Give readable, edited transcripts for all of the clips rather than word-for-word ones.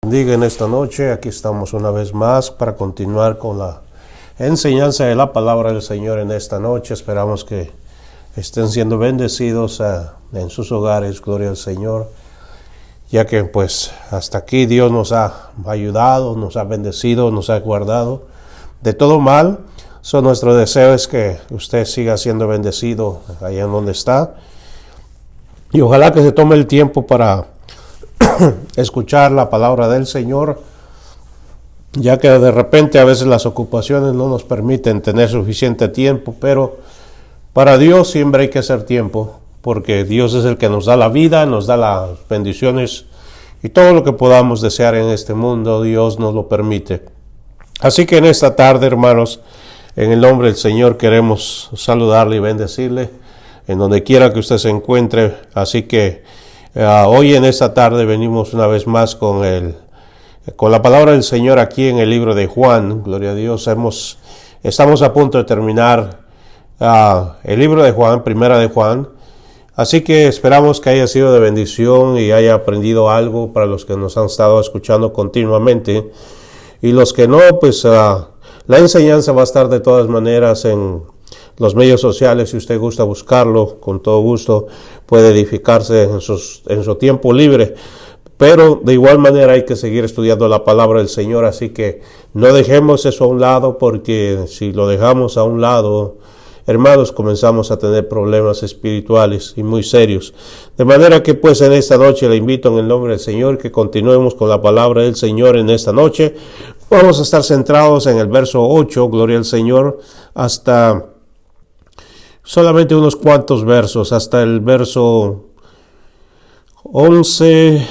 Bendiga en esta noche. Aquí estamos una vez más para continuar con la enseñanza de la palabra del Señor en esta noche. Esperamos que estén siendo bendecidos en sus hogares, gloria al Señor, ya que pues hasta aquí Dios nos ha ayudado, nos ha bendecido, nos ha guardado de todo mal. Nuestro deseo es que usted siga siendo bendecido allá en donde está, y ojalá que se tome el tiempo para escuchar la palabra del Señor, ya que de repente a veces las ocupaciones no nos permiten tener suficiente tiempo, pero para Dios siempre hay que hacer tiempo, porque Dios es el que nos da la vida, nos da las bendiciones y todo lo que podamos desear en este mundo, Dios nos lo permite. Así que en esta tarde, hermanos, en el nombre del Señor queremos saludarle y bendecirle en donde quiera que usted se encuentre. Así que hoy en esta tarde venimos una vez más con la palabra del Señor aquí en el libro de Juan. Gloria a Dios. Estamos a punto de terminar el libro de Juan, primera de Juan. Así que esperamos que haya sido de bendición y haya aprendido algo para los que nos han estado escuchando continuamente. Y los que no, pues la enseñanza va a estar de todas maneras en los medios sociales. Si usted gusta buscarlo, con todo gusto puede edificarse en su tiempo libre. Pero de igual manera hay que seguir estudiando la palabra del Señor, así que no dejemos eso a un lado, porque si lo dejamos a un lado, hermanos, comenzamos a tener problemas espirituales y muy serios. De manera que pues en esta noche le invito en el nombre del Señor que continuemos con la palabra del Señor en esta noche. Vamos a estar centrados en el verso 8, gloria al Señor, hasta solamente unos cuantos versos, hasta el verso 11.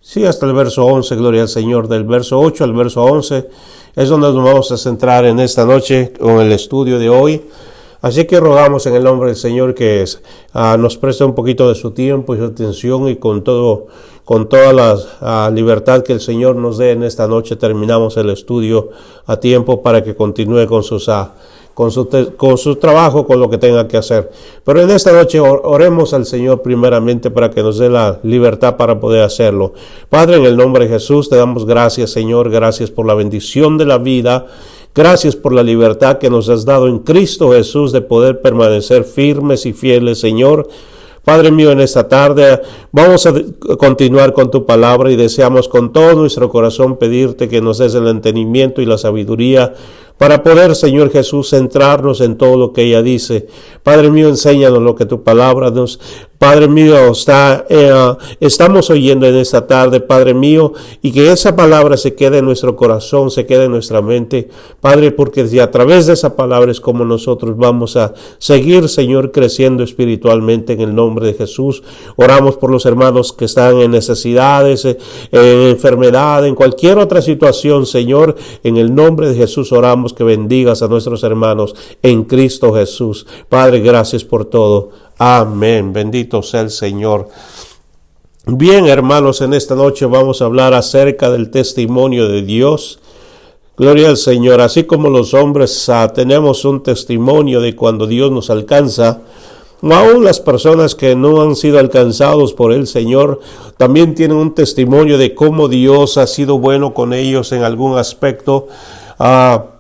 Sí, hasta el verso 11, gloria al Señor. Del verso 8 al verso 11 es donde nos vamos a centrar en esta noche con el estudio de hoy. Así que rogamos en el nombre del Señor que nos preste un poquito de su tiempo y su atención, y con toda la libertad que el Señor nos dé en esta noche terminamos el estudio a tiempo para que continúe con su trabajo, con lo que tenga que hacer. Pero en esta noche oremos al Señor primeramente para que nos dé la libertad para poder hacerlo. Padre, en el nombre de Jesús te damos gracias, Señor, gracias por la bendición de la vida, gracias por la libertad que nos has dado en Cristo Jesús de poder permanecer firmes y fieles, Señor. Padre mío, en esta tarde vamos a continuar con tu palabra y deseamos con todo nuestro corazón pedirte que nos des el entendimiento y la sabiduría para poder, Señor Jesús, centrarnos en todo lo que ella dice. Padre mío, enséñanos lo que tu palabra nos... Padre mío, estamos oyendo en esta tarde, Padre mío, y que esa palabra se quede en nuestro corazón, se quede en nuestra mente, Padre, porque a través de esa palabra es como nosotros vamos a seguir, Señor, creciendo espiritualmente en el nombre de Jesús. Oramos por los hermanos que están en necesidades, en enfermedad, en cualquier otra situación, Señor, en el nombre de Jesús oramos que bendigas a nuestros hermanos en Cristo Jesús. Padre, gracias por todo. Amén. Bendito sea el Señor. Bien, hermanos, en esta noche vamos a hablar acerca del testimonio de Dios. Gloria al Señor. Así como los hombres tenemos un testimonio de cuando Dios nos alcanza, aún las personas que no han sido alcanzados por el Señor también tienen un testimonio de cómo Dios ha sido bueno con ellos en algún aspecto.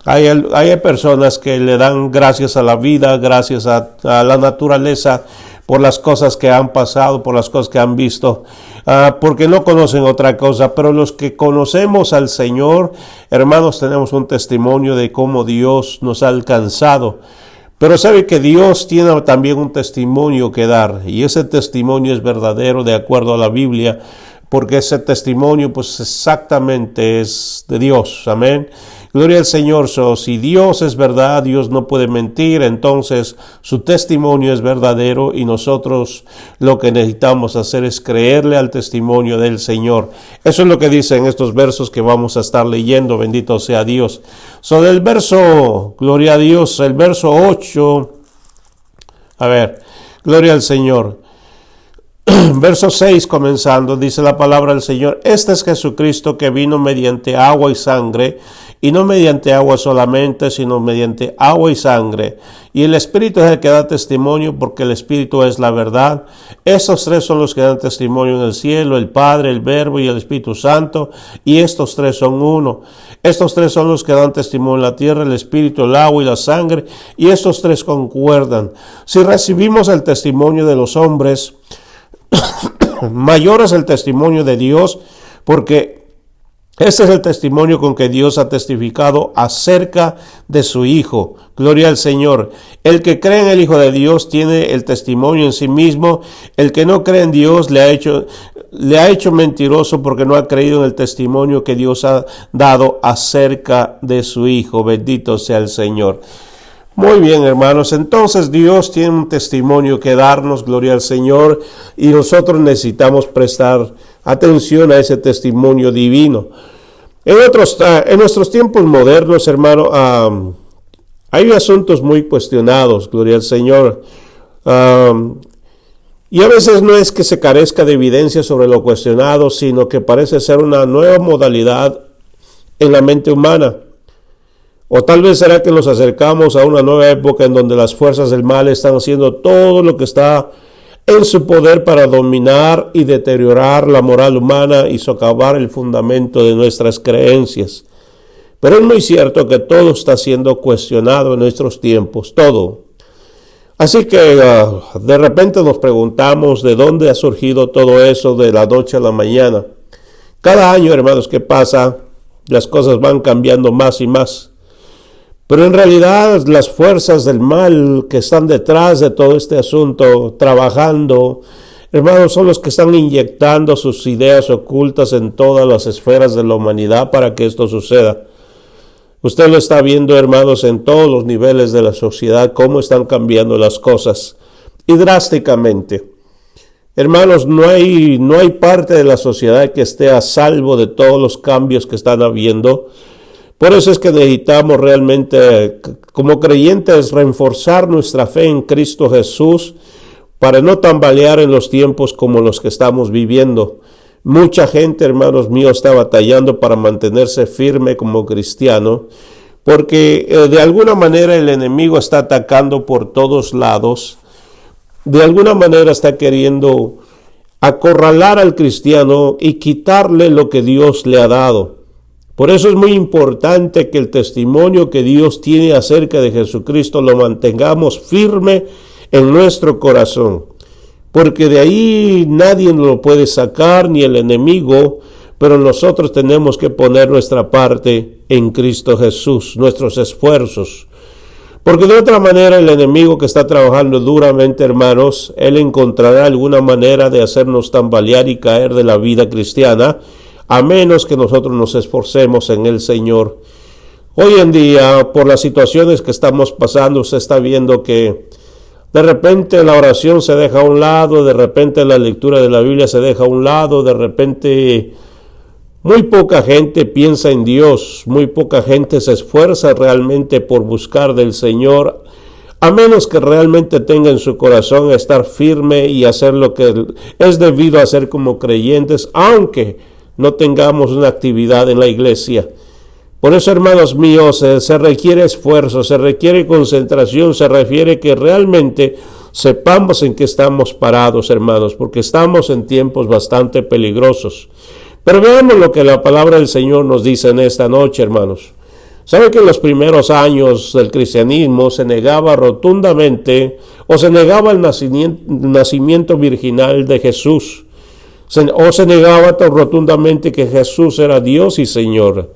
Hay personas que le dan gracias a la vida, gracias a la naturaleza, por las cosas que han pasado, por las cosas que han visto, porque no conocen otra cosa. Pero los que conocemos al Señor, hermanos, tenemos un testimonio de cómo Dios nos ha alcanzado. Pero sabe que Dios tiene también un testimonio que dar, y ese testimonio es verdadero de acuerdo a la Biblia, porque ese testimonio pues exactamente es de Dios. Amén. Gloria al Señor. Si Dios es verdad, Dios no puede mentir, entonces su testimonio es verdadero, y nosotros lo que necesitamos hacer es creerle al testimonio del Señor. Eso es lo que dice en estos versos que vamos a estar leyendo. Bendito sea Dios. Del verso, gloria a Dios, el verso 8, gloria al Señor. verso 6 comenzando, dice la palabra del Señor: este es Jesucristo que vino mediante agua y sangre, y no mediante agua solamente, sino mediante agua y sangre. Y el Espíritu es el que da testimonio, porque el Espíritu es la verdad. Estos tres son los que dan testimonio en el cielo: el Padre, el Verbo y el Espíritu Santo, y estos tres son uno. Estos tres son los que dan testimonio en la tierra: el Espíritu, el agua y la sangre, y estos tres concuerdan. Si recibimos el testimonio de los hombres, mayor es el testimonio de Dios, porque este es el testimonio con que Dios ha testificado acerca de su Hijo. Gloria al Señor. El que cree en el Hijo de Dios tiene el testimonio en sí mismo. El que no cree en Dios le ha hecho mentiroso, porque no ha creído en el testimonio que Dios ha dado acerca de su Hijo. Bendito sea el Señor. Muy bien, hermanos, entonces Dios tiene un testimonio que darnos, gloria al Señor, y nosotros necesitamos prestar atención a ese testimonio divino. En nuestros tiempos modernos, hermano, hay asuntos muy cuestionados, gloria al Señor, y a veces no es que se carezca de evidencia sobre lo cuestionado, sino que parece ser una nueva modalidad en la mente humana. O tal vez será que nos acercamos a una nueva época en donde las fuerzas del mal están haciendo todo lo que está en su poder para dominar y deteriorar la moral humana y socavar el fundamento de nuestras creencias. Pero es muy cierto que todo está siendo cuestionado en nuestros tiempos, todo. Así que de repente nos preguntamos de dónde ha surgido todo eso de la noche a la mañana. Cada año, hermanos, que pasa, las cosas van cambiando más y más. Pero en realidad las fuerzas del mal que están detrás de todo este asunto, trabajando, hermanos, son los que están inyectando sus ideas ocultas en todas las esferas de la humanidad para que esto suceda. Usted lo está viendo, hermanos, en todos los niveles de la sociedad, cómo están cambiando las cosas, y drásticamente. Hermanos, no hay parte de la sociedad que esté a salvo de todos los cambios que están habiendo. Por eso es que necesitamos realmente, como creyentes, reforzar nuestra fe en Cristo Jesús para no tambalear en los tiempos como los que estamos viviendo. Mucha gente, hermanos míos, está batallando para mantenerse firme como cristiano, porque de alguna manera el enemigo está atacando por todos lados. De alguna manera está queriendo acorralar al cristiano y quitarle lo que Dios le ha dado. Por eso es muy importante que el testimonio que Dios tiene acerca de Jesucristo lo mantengamos firme en nuestro corazón, porque de ahí nadie nos lo puede sacar, ni el enemigo, pero nosotros tenemos que poner nuestra parte en Cristo Jesús, nuestros esfuerzos, porque de otra manera el enemigo que está trabajando duramente, hermanos, él encontrará alguna manera de hacernos tambalear y caer de la vida cristiana, a menos que nosotros nos esforcemos en el Señor. Hoy en día, por las situaciones que estamos pasando, se está viendo que de repente la oración se deja a un lado, de repente la lectura de la Biblia se deja a un lado, de repente muy poca gente piensa en Dios, muy poca gente se esfuerza realmente por buscar del Señor, a menos que realmente tenga en su corazón estar firme y hacer lo que es debido a hacer como creyentes, aunque no tengamos una actividad en la iglesia. Por eso, hermanos míos, se requiere esfuerzo, se requiere concentración, se requiere que realmente sepamos en qué estamos parados, hermanos, porque estamos en tiempos bastante peligrosos. Pero veamos lo que la palabra del Señor nos dice en esta noche, hermanos. ¿Saben que en los primeros años del cristianismo se negaba rotundamente o se negaba el nacimiento virginal de Jesús? O se negaba tan rotundamente que Jesús era Dios y Señor.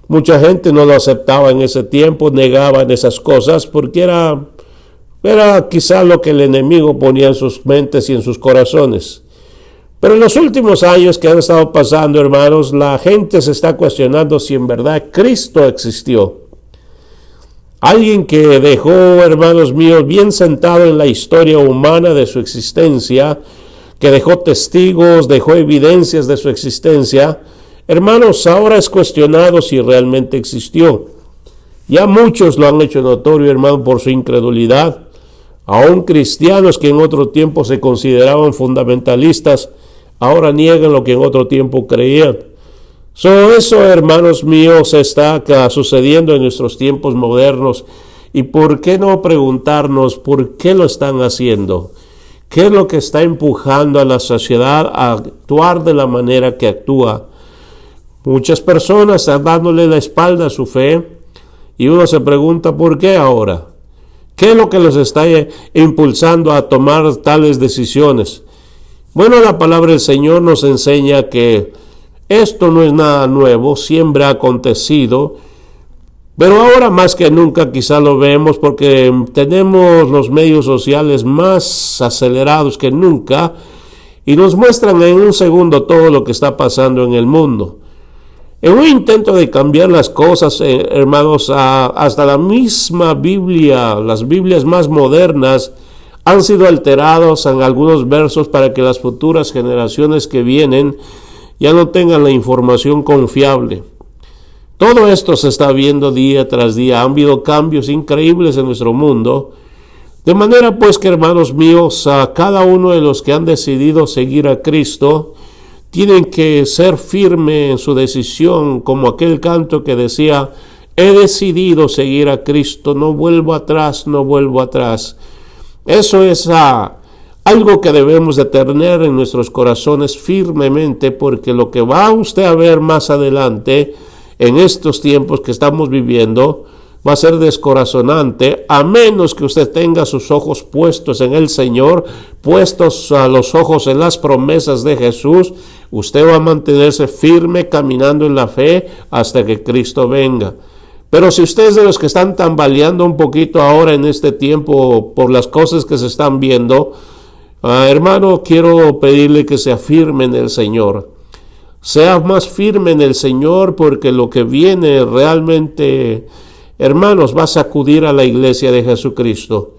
Mucha gente no lo aceptaba en ese tiempo, negaban esas cosas porque era quizá lo que el enemigo ponía en sus mentes y en sus corazones. Pero en los últimos años que han estado pasando, hermanos, la gente se está cuestionando si en verdad Cristo existió. Alguien que dejó, hermanos míos, bien sentado en la historia humana de su existencia, que dejó testigos, dejó evidencias de su existencia, hermanos, ahora es cuestionado si realmente existió. Ya muchos lo han hecho notorio, hermano, por su incredulidad. Aún cristianos que en otro tiempo se consideraban fundamentalistas, ahora niegan lo que en otro tiempo creían. Eso, hermanos míos, está acá sucediendo en nuestros tiempos modernos. ¿Y por qué no preguntarnos por qué lo están haciendo? ¿Qué es lo que está empujando a la sociedad a actuar de la manera que actúa? Muchas personas están dándole la espalda a su fe y uno se pregunta ¿por qué ahora? ¿Qué es lo que los está impulsando a tomar tales decisiones? Bueno, la palabra del Señor nos enseña que esto no es nada nuevo, siempre ha acontecido, pero ahora más que nunca quizá lo vemos porque tenemos los medios sociales más acelerados que nunca y nos muestran en un segundo todo lo que está pasando en el mundo. En un intento de cambiar las cosas, hermanos, hasta la misma Biblia, las Biblias más modernas, han sido alterados en algunos versos para que las futuras generaciones que vienen ya no tengan la información confiable. Todo esto se está viendo día tras día. Han habido cambios increíbles en nuestro mundo. De manera pues que, hermanos míos, a cada uno de los que han decidido seguir a Cristo, tienen que ser firmes en su decisión, como aquel canto que decía, he decidido seguir a Cristo, no vuelvo atrás, no vuelvo atrás. Eso es algo que debemos de tener en nuestros corazones firmemente, porque lo que va usted a ver más adelante, en estos tiempos que estamos viviendo, va a ser descorazonante, a menos que usted tenga sus ojos puestos en el Señor, puestos a los ojos en las promesas de Jesús. Usted va a mantenerse firme caminando en la fe hasta que Cristo venga. Pero si usted es de los que están tambaleando un poquito ahora en este tiempo por las cosas que se están viendo, hermano, quiero pedirle que se afirme en el Señor. Sea más firme en el Señor, porque lo que viene realmente, hermanos, va a sacudir a la iglesia de Jesucristo.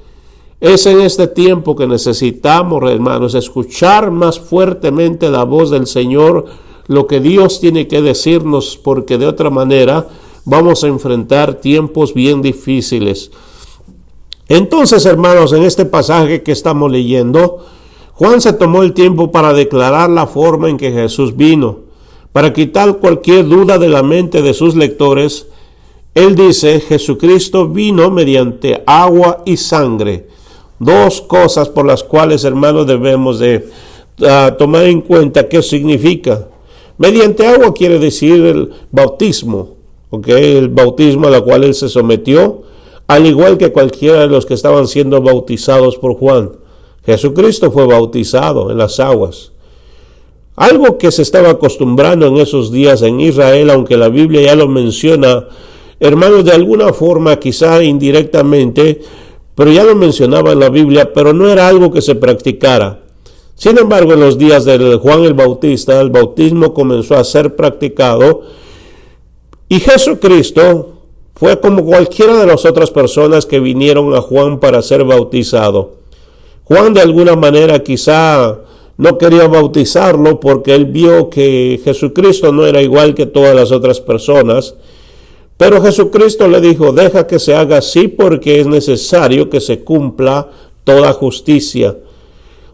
Es en este tiempo que necesitamos, hermanos, escuchar más fuertemente la voz del Señor, lo que Dios tiene que decirnos, porque de otra manera vamos a enfrentar tiempos bien difíciles. Entonces, hermanos, en este pasaje que estamos leyendo, Juan se tomó el tiempo para declarar la forma en que Jesús vino, para quitar cualquier duda de la mente de sus lectores. Él dice, Jesucristo vino mediante agua y sangre. Dos cosas por las cuales, hermanos, debemos de tomar en cuenta qué significa. Mediante agua quiere decir el bautismo, el bautismo a la cual él se sometió, al igual que cualquiera de los que estaban siendo bautizados por Juan. Jesucristo fue bautizado en las aguas. Algo que se estaba acostumbrando en esos días en Israel, aunque la Biblia ya lo menciona, hermanos, de alguna forma, quizá indirectamente, pero ya lo mencionaba en la Biblia, pero no era algo que se practicara. Sin embargo, en los días de Juan el Bautista, el bautismo comenzó a ser practicado, y Jesucristo fue como cualquiera de las otras personas que vinieron a Juan para ser bautizado. Juan de alguna manera quizá no quería bautizarlo porque él vio que Jesucristo no era igual que todas las otras personas, pero Jesucristo le dijo, deja que se haga así porque es necesario que se cumpla toda justicia.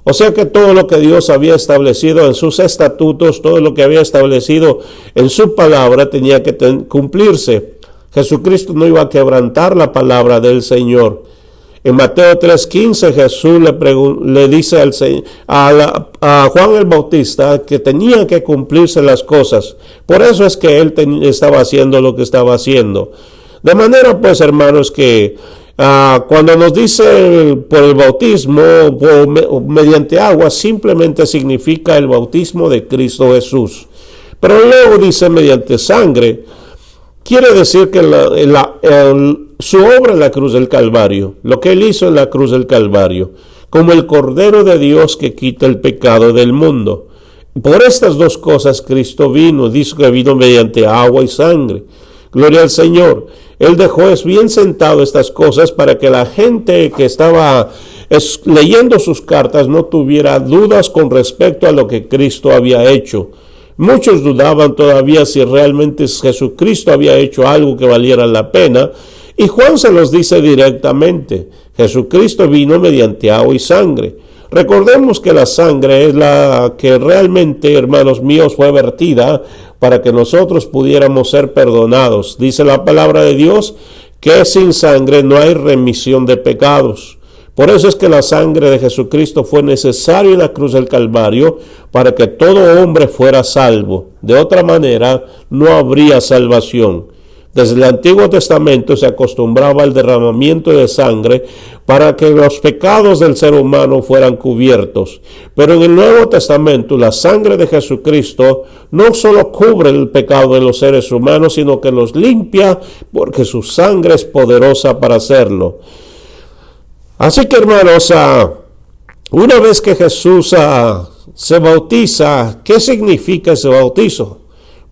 O sea que todo lo que Dios había establecido en sus estatutos, todo lo que había establecido en su palabra tenía que cumplirse. Jesucristo no iba a quebrantar la palabra del Señor. En Mateo 3:15 Jesús le dice a Juan el Bautista que tenía que cumplirse las cosas. Por eso es que él estaba haciendo lo que estaba haciendo. De manera pues, hermanos, que cuando nos dice por el bautismo o mediante agua, simplemente significa el bautismo de Cristo Jesús. Pero luego dice mediante sangre, quiere decir que su obra en la cruz del Calvario, lo que él hizo en la cruz del Calvario, como el Cordero de Dios que quita el pecado del mundo. Por estas dos cosas Cristo vino, dice que vino mediante agua y sangre. Gloria al Señor. Él dejó bien sentado estas cosas para que la gente que estaba leyendo sus cartas no tuviera dudas con respecto a lo que Cristo había hecho. Muchos dudaban todavía si realmente Jesucristo había hecho algo que valiera la pena, Y Juan se los dice directamente. Jesucristo vino mediante agua y sangre. Recordemos que la sangre es la que realmente, hermanos míos, fue vertida para que nosotros pudiéramos ser perdonados. Dice la palabra de Dios que sin sangre no hay remisión de pecados. Por eso es que la sangre de Jesucristo fue necesaria en la cruz del Calvario para que todo hombre fuera salvo. De otra manera, no habría salvación. Desde el Antiguo Testamento se acostumbraba al derramamiento de sangre para que los pecados del ser humano fueran cubiertos. Pero en el Nuevo Testamento la sangre de Jesucristo no solo cubre el pecado de los seres humanos, sino que los limpia porque su sangre es poderosa para hacerlo. Así que, hermanos, una vez que Jesús se bautiza, ¿qué significa ese bautizo?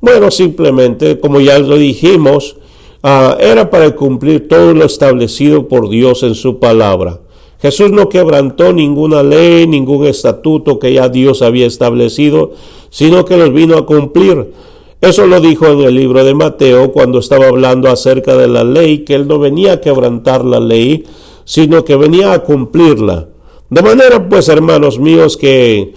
Bueno, simplemente, como ya lo dijimos, era para cumplir todo lo establecido por Dios en su palabra. Jesús no quebrantó ninguna ley, ningún estatuto que ya Dios había establecido, sino que los vino a cumplir. Eso lo dijo en el libro de Mateo cuando estaba hablando acerca de la ley, que Él no venía a quebrantar la ley, sino que venía a cumplirla. De manera, pues, hermanos míos, que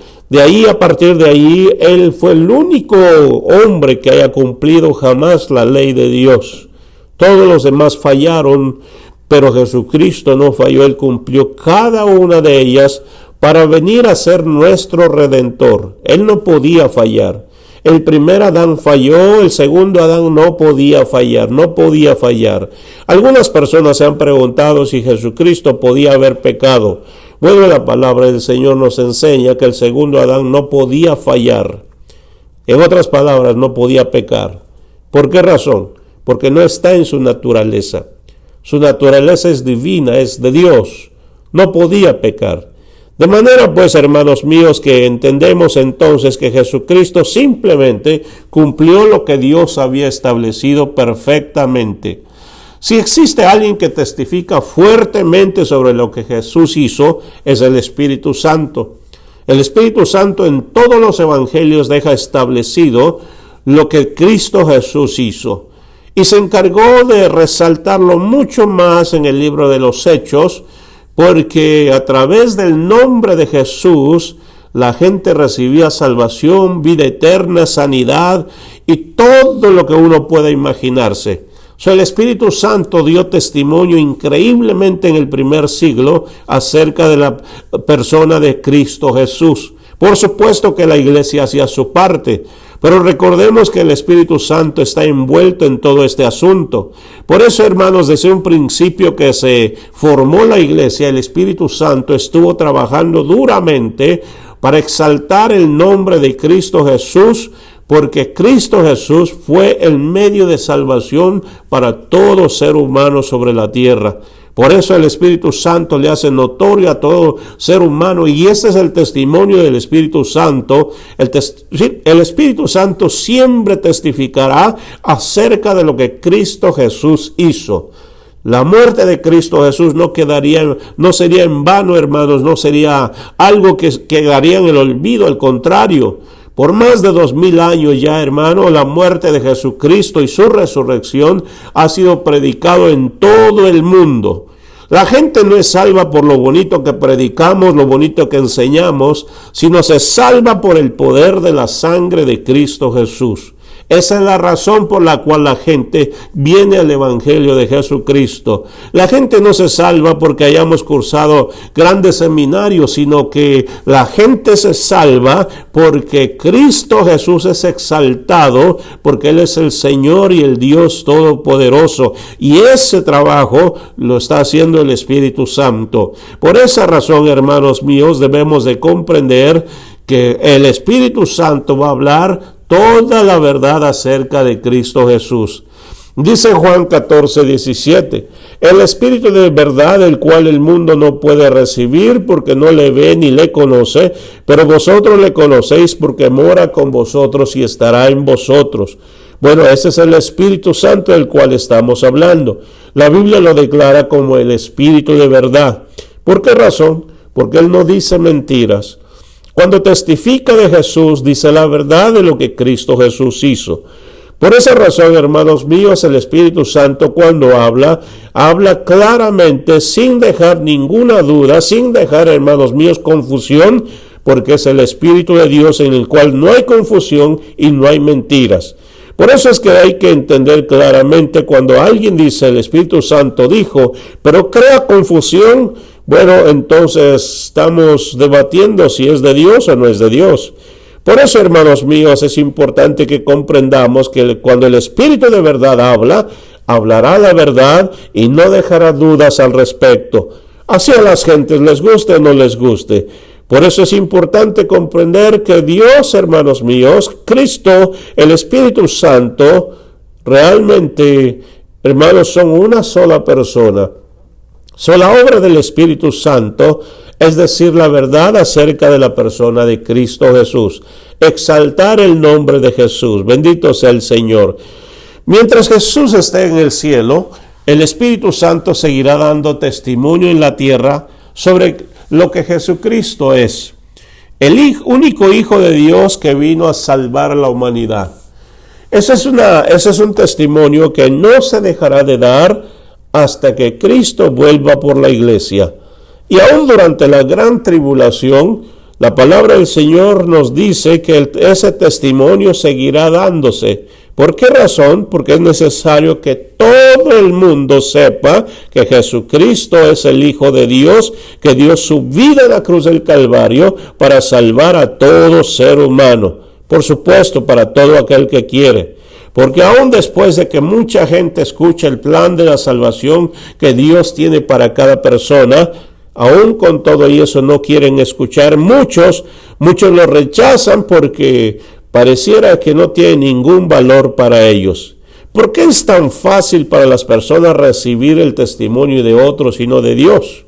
a partir de ahí, Él fue el único hombre que haya cumplido jamás la ley de Dios. Todos los demás fallaron, pero Jesucristo no falló. Él cumplió cada una de ellas para venir a ser nuestro Redentor. Él no podía fallar. El primer Adán falló, el segundo Adán no podía fallar. Algunas personas se han preguntado si Jesucristo podía haber pecado. Bueno, la palabra del Señor nos enseña que el segundo Adán no podía fallar. En otras palabras, no podía pecar. ¿Por qué razón? Porque no está en su naturaleza. Su naturaleza es divina, es de Dios. No podía pecar. De manera, pues, hermanos míos, que entendemos entonces que Jesucristo simplemente cumplió lo que Dios había establecido perfectamente. Si existe alguien que testifica fuertemente sobre lo que Jesús hizo, es el Espíritu Santo. El Espíritu Santo en todos los evangelios deja establecido lo que Cristo Jesús hizo. Y se encargó de resaltarlo mucho más en el libro de los Hechos, porque a través del nombre de Jesús la gente recibía salvación, vida eterna, sanidad y todo lo que uno pueda imaginarse. El Espíritu Santo dio testimonio increíblemente en el primer siglo acerca de la persona de Cristo Jesús. Por supuesto que la iglesia hacía su parte, pero recordemos que el Espíritu Santo está envuelto en todo este asunto. Por eso, hermanos, desde un principio que se formó la iglesia, el Espíritu Santo estuvo trabajando duramente para exaltar el nombre de Cristo Jesús, porque Cristo Jesús fue el medio de salvación para todo ser humano sobre la tierra. Por eso el Espíritu Santo le hace notorio a todo ser humano, y ese es el testimonio del Espíritu Santo. El Espíritu Santo siempre testificará acerca de lo que Cristo Jesús hizo. La muerte de Cristo Jesús no sería en vano, hermanos, no sería algo que quedaría en el olvido, al contrario. Por más de 2000 años ya, hermano, la muerte de Jesucristo y su resurrección ha sido predicado en todo el mundo. La gente no es salva por lo bonito que predicamos, lo bonito que enseñamos, sino se salva por el poder de la sangre de Cristo Jesús. Esa es la razón por la cual la gente viene al Evangelio de Jesucristo. La gente no se salva porque hayamos cursado grandes seminarios, sino que la gente se salva porque Cristo Jesús es exaltado, porque Él es el Señor y el Dios Todopoderoso. Y ese trabajo lo está haciendo el Espíritu Santo. Por esa razón, hermanos míos, debemos de comprender que el Espíritu Santo va a hablar toda la verdad acerca de Cristo Jesús. Dice Juan 14:17, el Espíritu de verdad, el cual el mundo no puede recibir porque no le ve ni le conoce, pero vosotros le conocéis porque mora con vosotros y estará en vosotros. Bueno, ese es el Espíritu Santo del cual estamos hablando. La Biblia lo declara como el Espíritu de verdad. ¿Por qué razón? Porque Él no dice mentiras. Cuando testifica de Jesús, dice la verdad de lo que Cristo Jesús hizo. Por esa razón, hermanos míos, el Espíritu Santo cuando habla claramente, sin dejar ninguna duda, sin dejar, hermanos míos, confusión, porque es el Espíritu de Dios en el cual no hay confusión y no hay mentiras. Por eso es que hay que entender claramente cuando alguien dice el Espíritu Santo dijo, pero crea confusión, bueno, entonces estamos debatiendo si es de Dios o no es de Dios. Por eso, hermanos míos, es importante que comprendamos que cuando el Espíritu de verdad habla, hablará la verdad y no dejará dudas al respecto. Así a las gentes les guste o no les guste. Por eso es importante comprender que Dios, hermanos míos, Cristo, el Espíritu Santo, realmente, hermanos, son una sola persona. La obra del Espíritu Santo es decir la verdad acerca de la persona de Cristo Jesús, exaltar el nombre de Jesús, bendito sea el Señor. Mientras Jesús esté en el cielo, el Espíritu Santo seguirá dando testimonio en la tierra sobre lo que Jesucristo es, el único Hijo de Dios que vino a salvar a la humanidad. Ese es un testimonio que no se dejará de dar hasta que Cristo vuelva por la iglesia. Y aún durante la gran tribulación, la palabra del Señor nos dice que ese testimonio seguirá dándose. ¿Por qué razón? Porque es necesario que todo el mundo sepa que Jesucristo es el Hijo de Dios, que dio su vida en la cruz del Calvario para salvar a todo ser humano. Por supuesto, para todo aquel que quiere. Porque aún después de que mucha gente escucha el plan de la salvación que Dios tiene para cada persona, aún con todo eso no quieren escuchar. Muchos lo rechazan porque pareciera que no tiene ningún valor para ellos. ¿Por qué es tan fácil para las personas recibir el testimonio de otros y no de Dios?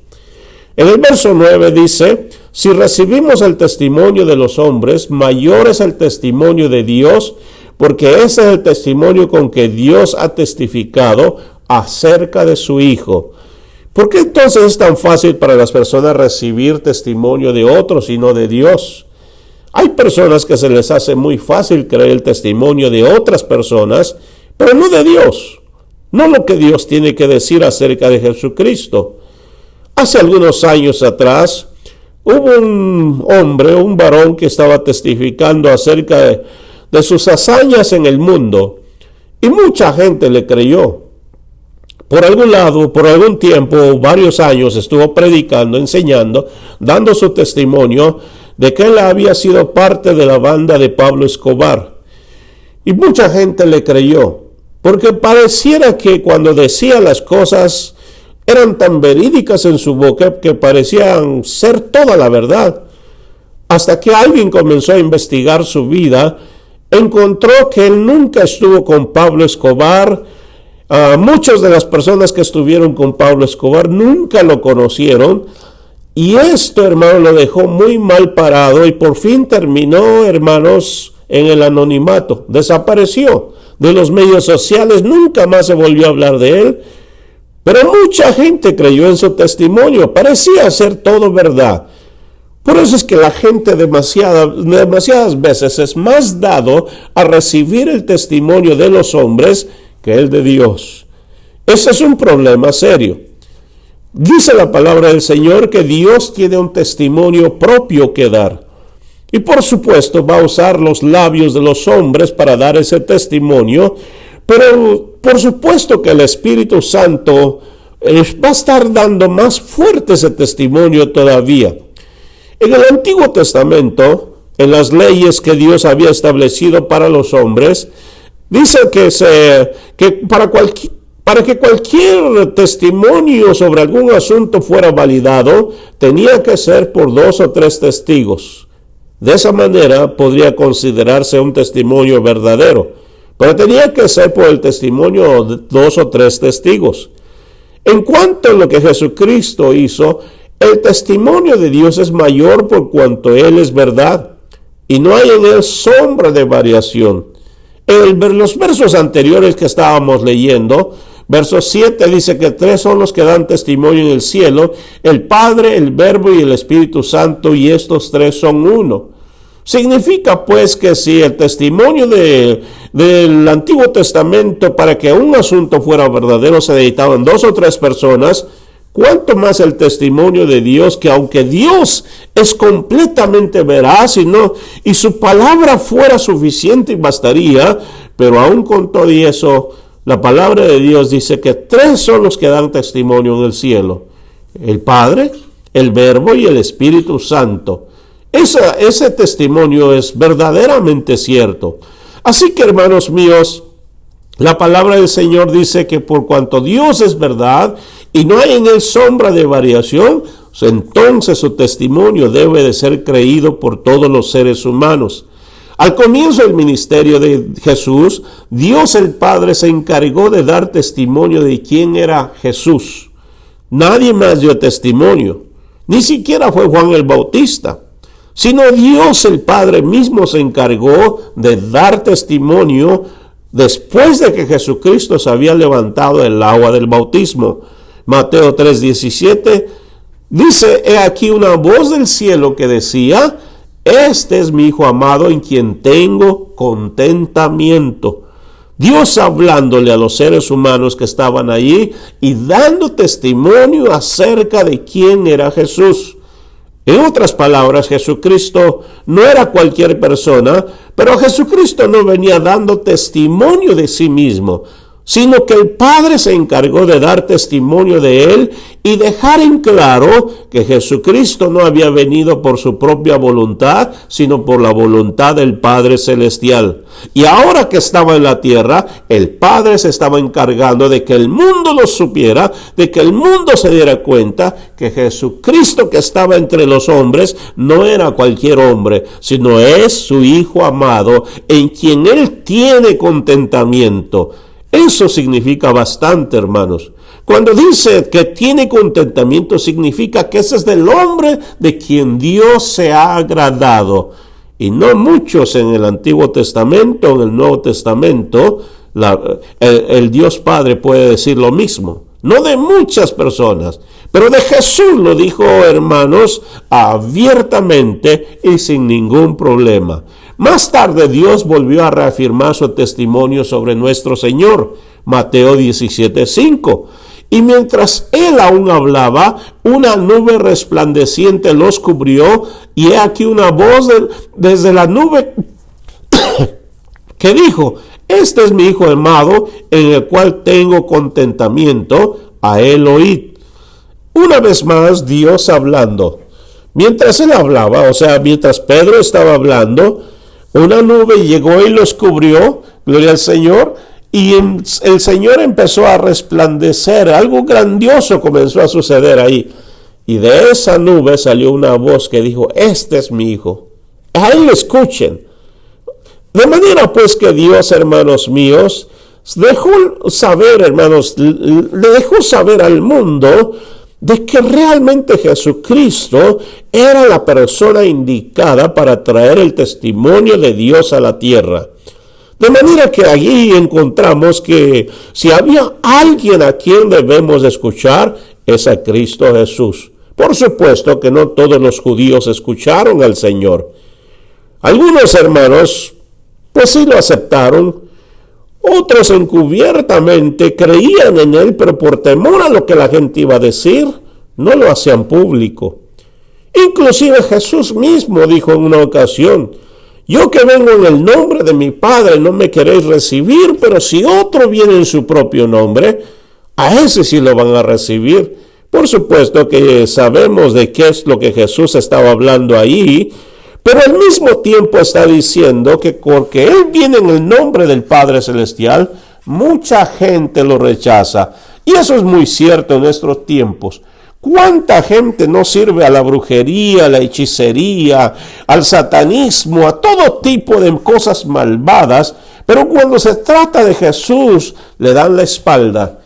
En el verso 9 dice, si recibimos el testimonio de los hombres, mayor es el testimonio de Dios, porque ese es el testimonio con que Dios ha testificado acerca de su Hijo. ¿Por qué entonces es tan fácil para las personas recibir testimonio de otros y no de Dios? Hay personas que se les hace muy fácil creer el testimonio de otras personas, pero no de Dios, no lo que Dios tiene que decir acerca de Jesucristo. Hace algunos años atrás, hubo un varón que estaba testificando acerca de sus hazañas en el mundo, y mucha gente le creyó. Por algún tiempo, varios años, estuvo predicando, enseñando, dando su testimonio de que él había sido parte de la banda de Pablo Escobar. Y mucha gente le creyó, porque pareciera que cuando decía las cosas eran tan verídicas en su boca que parecían ser toda la verdad. Hasta que alguien comenzó a investigar su vida, encontró que él nunca estuvo con Pablo Escobar. Muchas de las personas que estuvieron con Pablo Escobar nunca lo conocieron, y esto, hermano, lo dejó muy mal parado y por fin terminó, hermanos, en el anonimato. Desapareció de los medios sociales, nunca más se volvió a hablar de él, pero mucha gente creyó en su testimonio, parecía ser todo verdad. Por eso es que la gente demasiadas veces es más dado a recibir el testimonio de los hombres que el de Dios. Ese es un problema serio. Dice la palabra del Señor que Dios tiene un testimonio propio que dar. Y por supuesto va a usar los labios de los hombres para dar ese testimonio, pero por supuesto que el Espíritu Santo va a estar dando más fuerte ese testimonio todavía. En el Antiguo Testamento, en las leyes que Dios había establecido para los hombres, dice que para que cualquier testimonio sobre algún asunto fuera validado, tenía que ser por 2 o 3 testigos. De esa manera podría considerarse un testimonio verdadero, pero tenía que ser por el testimonio de 2 o 3 testigos. En cuanto a lo que Jesucristo hizo, el testimonio de Dios es mayor por cuanto Él es verdad, y no hay en Él sombra de variación. En los versos anteriores que estábamos leyendo, verso 7 dice que 3 son los que dan testimonio en el cielo, el Padre, el Verbo y el Espíritu Santo, y estos 3 son uno. Significa pues que si el testimonio del Antiguo Testamento para que un asunto fuera verdadero se necesitaban 2 o 3 personas, cuánto más el testimonio de Dios, que aunque Dios es completamente veraz y su palabra fuera suficiente y bastaría, pero aún con todo y eso, la palabra de Dios dice que 3 son los que dan testimonio en el cielo: el Padre, el Verbo y el Espíritu Santo. Ese testimonio es verdaderamente cierto. Así que, hermanos míos, la palabra del Señor dice que por cuanto Dios es verdad y no hay en él sombra de variación, entonces su testimonio debe de ser creído por todos los seres humanos. Al comienzo del ministerio de Jesús, Dios el Padre se encargó de dar testimonio de quién era Jesús. Nadie más dio testimonio, ni siquiera fue Juan el Bautista, sino Dios el Padre mismo se encargó de dar testimonio después de que Jesucristo se había levantado del agua del bautismo. Mateo 3:17 dice: he aquí una voz del cielo que decía: este es mi Hijo amado en quien tengo contentamiento. Dios hablándole a los seres humanos que estaban allí y dando testimonio acerca de quién era Jesús. En otras palabras, Jesucristo no era cualquier persona, pero Jesucristo no venía dando testimonio de sí mismo, sino que el Padre se encargó de dar testimonio de él y dejar en claro que Jesucristo no había venido por su propia voluntad, sino por la voluntad del Padre Celestial. Y ahora que estaba en la tierra, el Padre se estaba encargando de que el mundo lo supiera, de que el mundo se diera cuenta que Jesucristo que estaba entre los hombres no era cualquier hombre, sino es su Hijo amado, en quien él tiene contentamiento. Eso significa bastante, hermanos. Cuando dice que tiene contentamiento, significa que ese es del hombre de quien Dios se ha agradado. Y no muchos en el Antiguo Testamento, en el Nuevo Testamento, el Dios Padre puede decir lo mismo. No de muchas personas, pero de Jesús lo dijo, hermanos, abiertamente y sin ningún problema. Más tarde Dios volvió a reafirmar su testimonio sobre nuestro Señor, Mateo 17:5. Y mientras él aún hablaba, una nube resplandeciente los cubrió, y he aquí una voz desde la nube que dijo: este es mi Hijo amado, en el cual tengo contentamiento, a él oíd. Una vez más, Dios hablando. Mientras él hablaba, o sea, mientras Pedro estaba hablando, una nube llegó y los cubrió, gloria al Señor, y el Señor empezó a resplandecer, algo grandioso comenzó a suceder ahí. Y de esa nube salió una voz que dijo: este es mi Hijo. A él escuchen. De manera pues que Dios, hermanos míos, dejó saber, hermanos, le dejó saber al mundo de que realmente Jesucristo era la persona indicada para traer el testimonio de Dios a la tierra. De manera que allí encontramos que si había alguien a quien debemos escuchar, es a Cristo Jesús. Por supuesto que no todos los judíos escucharon al Señor. Algunos hermanos, pues sí lo aceptaron. Otros encubiertamente creían en él, pero por temor a lo que la gente iba a decir, no lo hacían público. Inclusive Jesús mismo dijo en una ocasión: yo que vengo en el nombre de mi Padre no me queréis recibir, pero si otro viene en su propio nombre, a ese sí lo van a recibir. Por supuesto que sabemos de qué es lo que Jesús estaba hablando ahí, pero al mismo tiempo está diciendo que porque Él viene en el nombre del Padre Celestial, mucha gente lo rechaza. Y eso es muy cierto en estos tiempos. ¿Cuánta gente no sirve a la brujería, a la hechicería, al satanismo, a todo tipo de cosas malvadas? Pero cuando se trata de Jesús, le dan la espalda,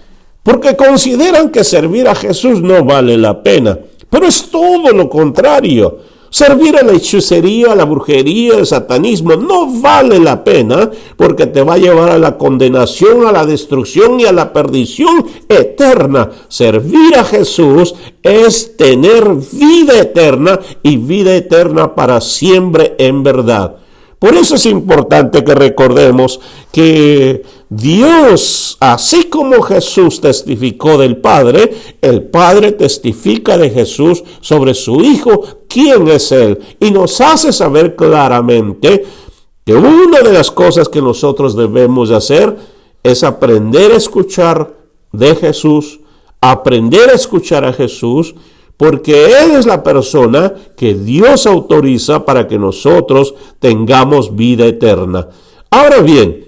porque consideran que servir a Jesús no vale la pena. Pero es todo lo contrario. Servir a la hechicería, a la brujería, al satanismo no vale la pena porque te va a llevar a la condenación, a la destrucción y a la perdición eterna. Servir a Jesús es tener vida eterna y vida eterna para siempre en verdad. Por eso es importante que recordemos que Dios, así como Jesús testificó del Padre, el Padre testifica de Jesús sobre su Hijo, quién es Él, y nos hace saber claramente que una de las cosas que nosotros debemos de hacer es aprender a escuchar de Jesús, aprender a escuchar a Jesús, porque Él es la persona que Dios autoriza para que nosotros tengamos vida eterna. Ahora bien,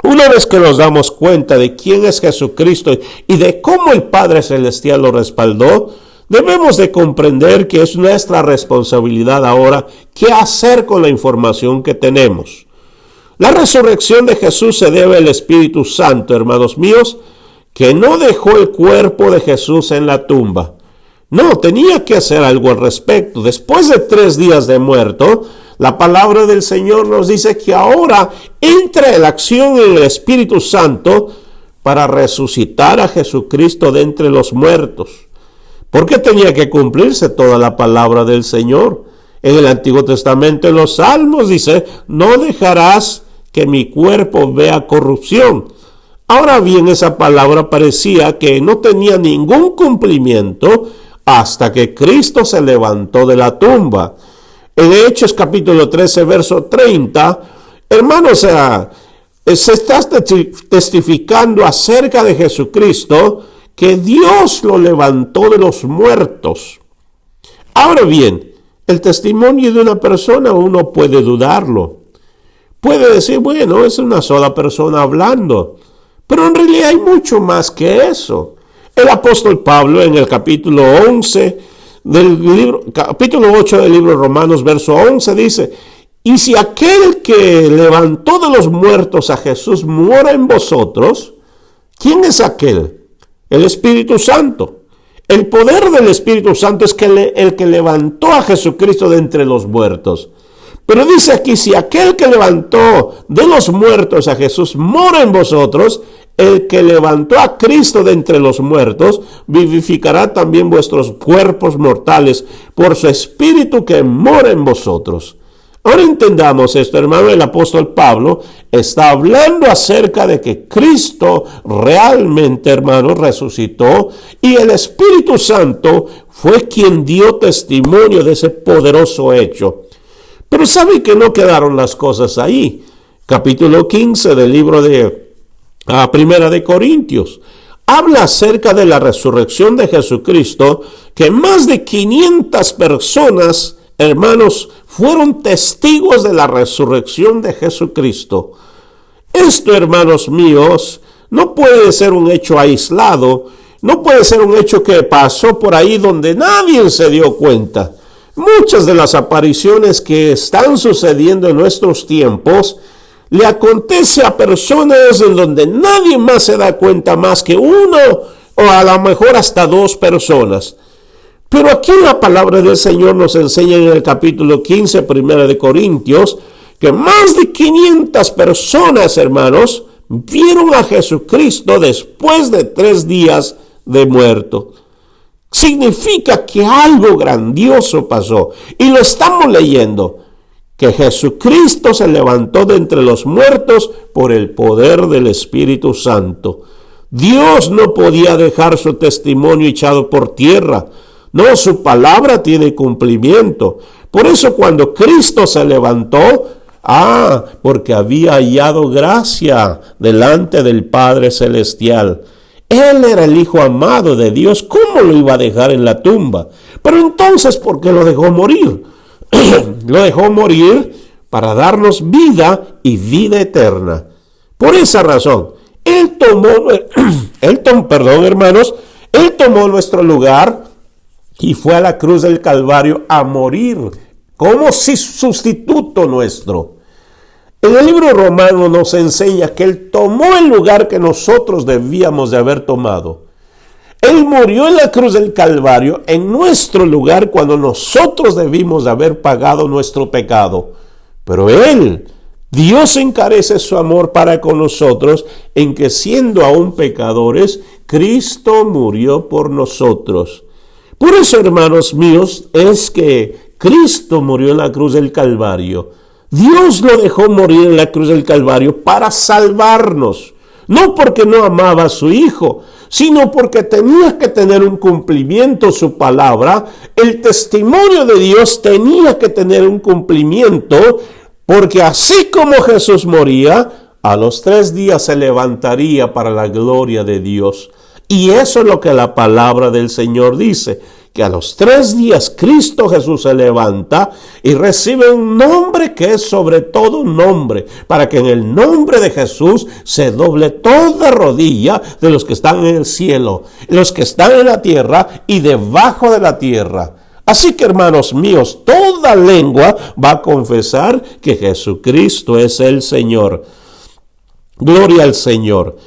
una vez que nos damos cuenta de quién es Jesucristo y de cómo el Padre Celestial lo respaldó, debemos de comprender que es nuestra responsabilidad ahora qué hacer con la información que tenemos. La resurrección de Jesús se debe al Espíritu Santo, hermanos míos, que no dejó el cuerpo de Jesús en la tumba. No, tenía que hacer algo al respecto. Después de 3 días de muerto, la palabra del Señor nos dice que ahora entra en la acción en el Espíritu Santo para resucitar a Jesucristo de entre los muertos. Porque tenía que cumplirse toda la palabra del Señor. En el Antiguo Testamento, en los Salmos, dice, no dejarás que mi cuerpo vea corrupción. Ahora bien, esa palabra parecía que no tenía ningún cumplimiento hasta que Cristo se levantó de la tumba. En Hechos capítulo 13, verso 30, hermanos, se está testificando acerca de Jesucristo que Dios lo levantó de los muertos. Ahora bien, el testimonio de una persona uno puede dudarlo. Puede decir, bueno, es una sola persona hablando, pero en realidad hay mucho más que eso. El apóstol Pablo en el capítulo 11 capítulo 8 del libro de Romanos, verso 11 dice, y si aquel que levantó de los muertos a Jesús mora en vosotros, ¿quién es aquel? El Espíritu Santo. El poder del Espíritu Santo es el que levantó a Jesucristo de entre los muertos. Pero dice aquí, si aquel que levantó de los muertos a Jesús mora en vosotros, el que levantó a Cristo de entre los muertos, vivificará también vuestros cuerpos mortales por su Espíritu que mora en vosotros. Ahora entendamos esto, hermano. El apóstol Pablo está hablando acerca de que Cristo realmente, hermano, resucitó y el Espíritu Santo fue quien dio testimonio de ese poderoso hecho. Pero ¿sabe que no quedaron las cosas ahí? Capítulo 15 del libro de Primera de Corintios habla acerca de la resurrección de Jesucristo, que más de 500 personas, hermanos, fueron testigos de la resurrección de Jesucristo. Esto, hermanos míos, no puede ser un hecho aislado, no puede ser un hecho que pasó por ahí donde nadie se dio cuenta. Muchas de las apariciones que están sucediendo en nuestros tiempos le acontece a personas en donde nadie más se da cuenta más que uno o a lo mejor hasta 2 personas. Pero aquí la palabra del Señor nos enseña en el capítulo 15, Primera de Corintios, que más de 500 personas, hermanos, vieron a Jesucristo después de 3 días de muerto. Significa que algo grandioso pasó. Y lo estamos leyendo, que Jesucristo se levantó de entre los muertos por el poder del Espíritu Santo. Dios no podía dejar su testimonio echado por tierra. No, su palabra tiene cumplimiento. Por eso cuando Cristo se levantó, porque había hallado gracia delante del Padre Celestial. Él era el Hijo amado de Dios. ¿Cómo lo iba a dejar en la tumba? Pero entonces, ¿por qué lo dejó morir? Lo dejó morir para darnos vida y vida eterna. Por esa razón, Él tomó nuestro lugar y fue a la cruz del Calvario a morir como si sustituto nuestro. En el libro romano nos enseña que Él tomó el lugar que nosotros debíamos de haber tomado. Él murió en la cruz del Calvario en nuestro lugar cuando nosotros debimos de haber pagado nuestro pecado. Pero Dios encarece su amor para con nosotros en que siendo aún pecadores, Cristo murió por nosotros. Por eso, hermanos míos, es que Cristo murió en la cruz del Calvario. Dios lo dejó morir en la cruz del Calvario para salvarnos. No porque no amaba a su Hijo, sino porque tenía que tener un cumplimiento su palabra. El testimonio de Dios tenía que tener un cumplimiento, porque así como Jesús moría, a los 3 días se levantaría para la gloria de Dios. Y eso es lo que la palabra del Señor dice, que a los 3 días Cristo Jesús se levanta y recibe un nombre que es sobre todo un nombre, para que en el nombre de Jesús se doble toda rodilla de los que están en el cielo, los que están en la tierra y debajo de la tierra. Así que, hermanos míos, toda lengua va a confesar que Jesucristo es el Señor. Gloria al Señor.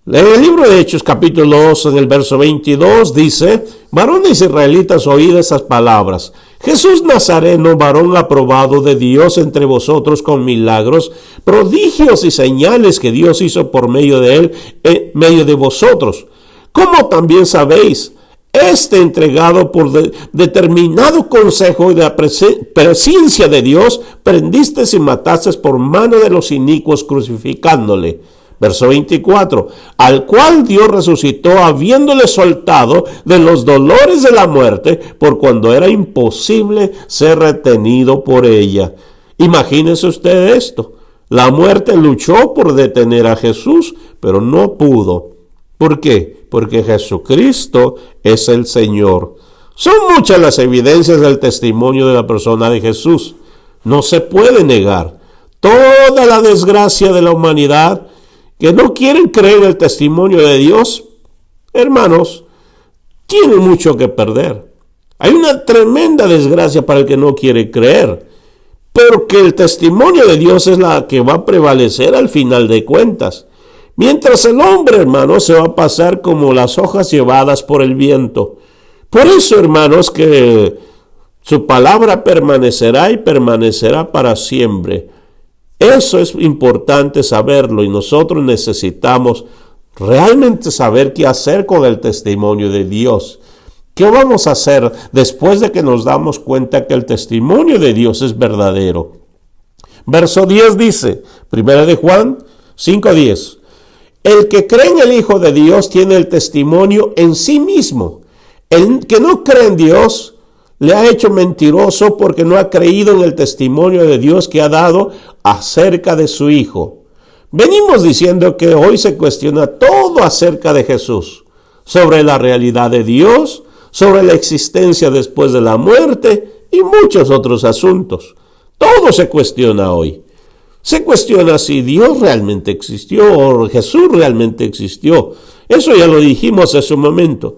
En el libro de Hechos, capítulo 2, en el verso 22, dice: varones israelitas, oíd esas palabras. Jesús Nazareno, varón aprobado de Dios entre vosotros con milagros, prodigios y señales que Dios hizo por medio de él, en medio de vosotros. Como también sabéis, entregado por determinado consejo y de la presencia de Dios, prendiste y mataste por mano de los inicuos, crucificándole. Verso 24, al cual Dios resucitó, habiéndole soltado de los dolores de la muerte, por cuando era imposible ser retenido por ella. Imagínese usted esto. La muerte luchó por detener a Jesús, pero no pudo. ¿Por qué? Porque Jesucristo es el Señor. Son muchas las evidencias del testimonio de la persona de Jesús. No se puede negar. Toda la desgracia de la humanidad que no quieren creer en el testimonio de Dios, hermanos, tienen mucho que perder. Hay una tremenda desgracia para el que no quiere creer, porque el testimonio de Dios es la que va a prevalecer al final de cuentas. Mientras el hombre, hermanos, se va a pasar como las hojas llevadas por el viento. Por eso, hermanos, que su palabra permanecerá y permanecerá para siempre. Eso es importante saberlo y nosotros necesitamos realmente saber qué hacer con el testimonio de Dios. ¿Qué vamos a hacer después de que nos damos cuenta que el testimonio de Dios es verdadero? Verso 10 dice, 1 de Juan 5:10, el que cree en el Hijo de Dios tiene el testimonio en sí mismo. El que no cree en Dios le ha hecho mentiroso porque no ha creído en el testimonio de Dios que ha dado acerca de su Hijo. Venimos diciendo que hoy se cuestiona todo acerca de Jesús, sobre la realidad de Dios, sobre la existencia después de la muerte y muchos otros asuntos. Todo se cuestiona hoy. Se cuestiona si Dios realmente existió o Jesús realmente existió. Eso ya lo dijimos hace un momento.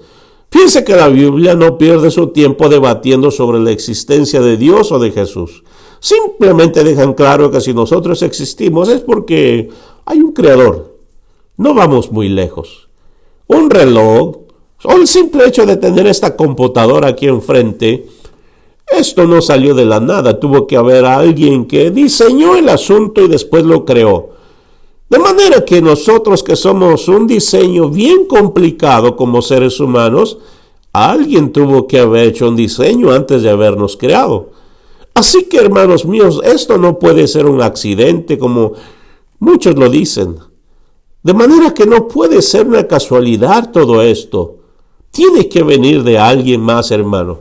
Fíjense que la Biblia no pierde su tiempo debatiendo sobre la existencia de Dios o de Jesús. Simplemente dejan claro que si nosotros existimos es porque hay un creador. No vamos muy lejos. Un reloj, o el simple hecho de tener esta computadora aquí enfrente, esto no salió de la nada. Tuvo que haber alguien que diseñó el asunto y después lo creó. De manera que nosotros que somos un diseño bien complicado como seres humanos, alguien tuvo que haber hecho un diseño antes de habernos creado. Así que, hermanos míos, esto no puede ser un accidente como muchos lo dicen. De manera que no puede ser una casualidad todo esto. Tiene que venir de alguien más, hermano.